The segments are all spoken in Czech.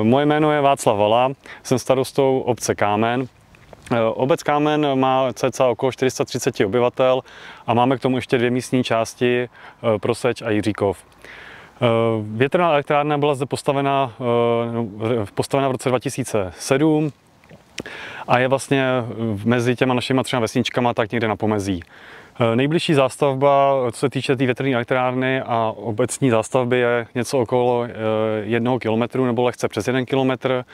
Moje jméno je Václav Vala, jsem starostou obce Kámen. Obec Kámen má cca okolo 430 obyvatel a máme k tomu ještě dvě místní části, Proseč a Jiříkov. Větrná elektrárna byla zde postavena v roce 2007 a je vlastně mezi těma našimi třema vesničkama tak někde na pomezí. Nejbližší zástavba, co se týče té větrné elektrárny a obecní zástavby, je něco okolo 1 kilometru nebo lehce přes 1 kilometr.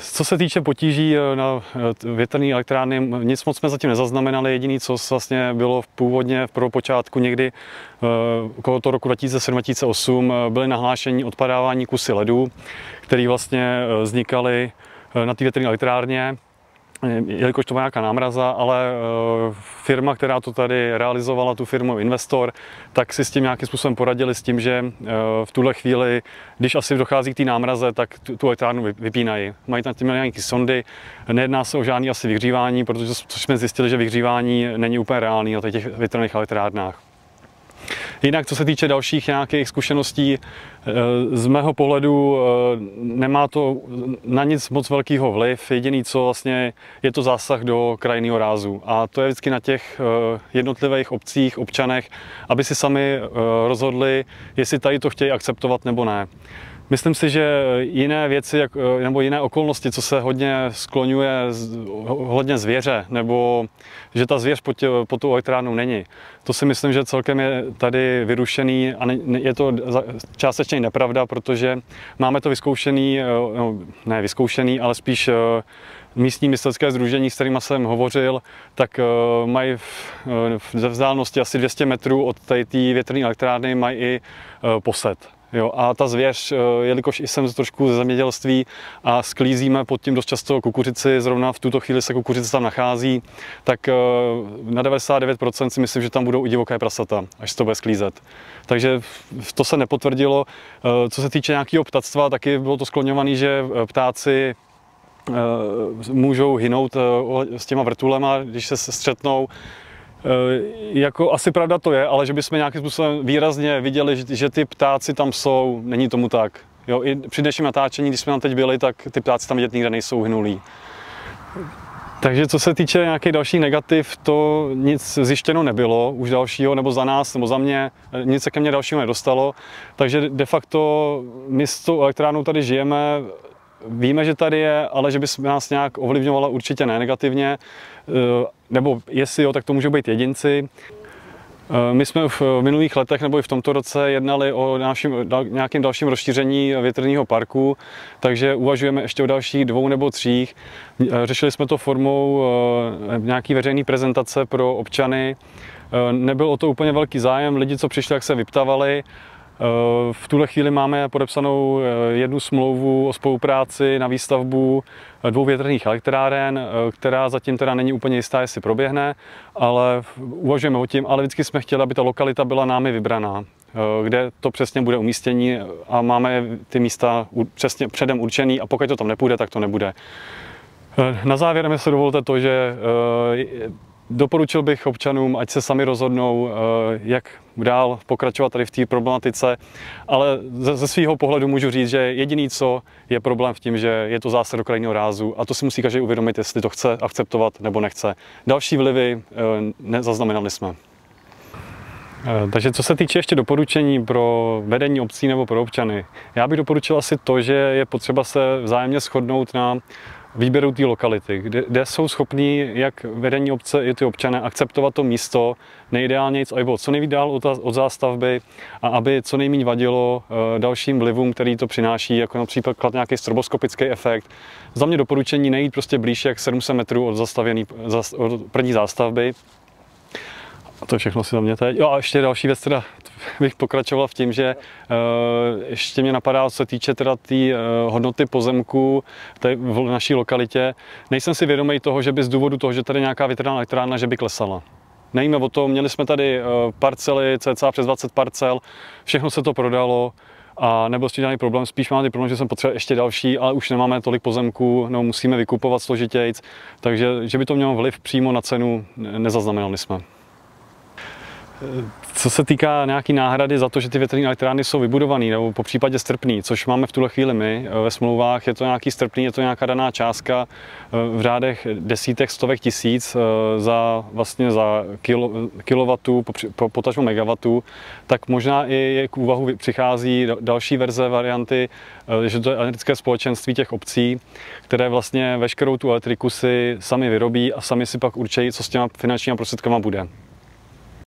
Co se týče potíží na větrné elektrárny, nic moc jsme zatím nezaznamenali. Jediné, co vlastně bylo původně v prvopočátku někdy okolo toho roku 2007-2008, byly nahlášení odpadávání kusy ledu, které vlastně vznikaly na té větrné elektrárně, jelikož to byla nějaká námraza, ale firma, která to tady realizovala, tu firmu Investor, tak si s tím nějakým způsobem poradili s tím, že v tuhle chvíli, když asi dochází k té námraze, tak tu elektrárnu vypínají. Mají tam nějaké sondy, nejedná se o žádné asi vyhřívání, protože což jsme zjistili, že vyhřívání není úplně reálný na těch větrných elektrárnách. Jinak, co se týče dalších nějakých zkušeností, z mého pohledu nemá to na nic moc velkého vliv. Jediný, co vlastně je to zásah do krajinného rázu. A to je vždycky na těch jednotlivých obcích, občanech, aby si sami rozhodli, jestli tady to chtějí akceptovat nebo ne. Myslím si, že jiné věci nebo jiné okolnosti, co se hodně skloňuje hodně zvěře, nebo že ta zvěř pod tou elektrárnou není, to si myslím, že celkem je tady vyrušený a je to částečně nepravda, protože máme to vyzkoušený, ne vyzkoušený, ale spíš místní myslivecké sdružení, s kterými jsem hovořil, tak mají ve vzdálenosti asi 200 metrů od té větrné elektrárny mají i posed. Jo, a ta zvěř, jelikož jsem trošku ze zemědělství a sklízíme pod tím dost často kukuřici, zrovna v tuto chvíli se kukuřice tam nachází, tak na 99% si myslím, že tam budou i divoké prasata, až se to bude sklízet. Takže to se nepotvrdilo. Co se týče nějakého ptactva, taky bylo to skloňované, že ptáci můžou hynout s těma vrtulema, když se střetnou. Jako asi pravda to je, ale že bychom nějakým způsobem výrazně viděli, že ty ptáci tam jsou, není tomu tak. Jo, i při dnešním natáčení, když jsme tam teď byli, tak ty ptáci tam vidět nikde nejsou hynulí. Takže co se týče nějakých dalších negativ, to nic zjištěno nebylo, už dalšího, nebo za nás, nebo za mě, nic se ke mně dalšího nedostalo. Takže de facto my s tou elektrárnou tady žijeme, víme, že tady je, ale že by nás nějak ovlivňovala určitě ne negativně, nebo jestli jo, tak to můžou být jedinci. My jsme v minulých letech nebo i v tomto roce jednali o nějakém dalším rozšíření větrného parku, takže uvažujeme ještě o dalších 2 nebo 3. Řešili jsme to formou nějaký veřejné prezentace pro občany. Nebyl o to úplně velký zájem, lidi, co přišli, jak se vyptávali. V tuhle chvíli máme podepsanou jednu smlouvu o spolupráci na výstavbu 2 větrných elektráren, která zatím teda není úplně jistá, jestli proběhne, ale uvažujeme o tím, ale vždycky jsme chtěli, aby ta lokalita byla námi vybraná, kde to přesně bude umístění a máme ty místa přesně předem určený a pokud to tam nepůjde, tak to nebude. Na závěr mi se dovolte to, že doporučil bych občanům, ať se sami rozhodnou, jak dál pokračovat tady v té problematice, ale ze svého pohledu můžu říct, že jediný, co je problém v tím, že je to zásah do krajinného rázu a to si musí každý uvědomit, jestli to chce akceptovat nebo nechce. Další vlivy nezaznamenali jsme. Takže co se týče ještě doporučení pro vedení obcí nebo pro občany, já bych doporučil asi to, že je potřeba se vzájemně shodnout na výběru té lokality, kde jsou schopní jak vedení obce i ty občané akceptovat to místo, nejideálně aby bylo co nejvíc dál od zástavby a aby co nejméně vadilo dalším vlivům, který to přináší, jako například nějaký stroboskopický efekt. Za mě doporučení nejít prostě blíž jak 700 metrů od první zástavby. A to je všechno si za mě teď. Jo, a ještě další věc, teda bych pokračoval v tím, že ještě mě napadá, co se týče teda té hodnoty pozemku v naší lokalitě. Nejsem si vědomý toho, že by z důvodu toho, že tady nějaká větrná elektrárna, že by klesala. Nevíme o tom, měli jsme tady parcely, cca přes 20 parcel, všechno se to prodalo a nebyl s tím žádný problém, spíš máme problém, že jsem potřeboval ještě další, ale už nemáme tolik pozemků, no, musíme vykupovat složitějc, takže že by to mělo vliv přímo na cenu, nezaznamenali jsme. Co se týká nějaký náhrady za to, že ty větrné elektrárny jsou vybudované nebo po případě strpný, což máme v tuhle chvíli my ve smlouvách, je to nějaký strpný, je to nějaká daná částka v řádech desítek, stovek tisíc za kilowattu, potažmo megawattu, tak možná i k úvahu přichází další verze varianty, že to je energetické společenství těch obcí, které vlastně veškerou tu elektriku si sami vyrobí a sami si pak určejí, co s těma finančními prostředkama bude.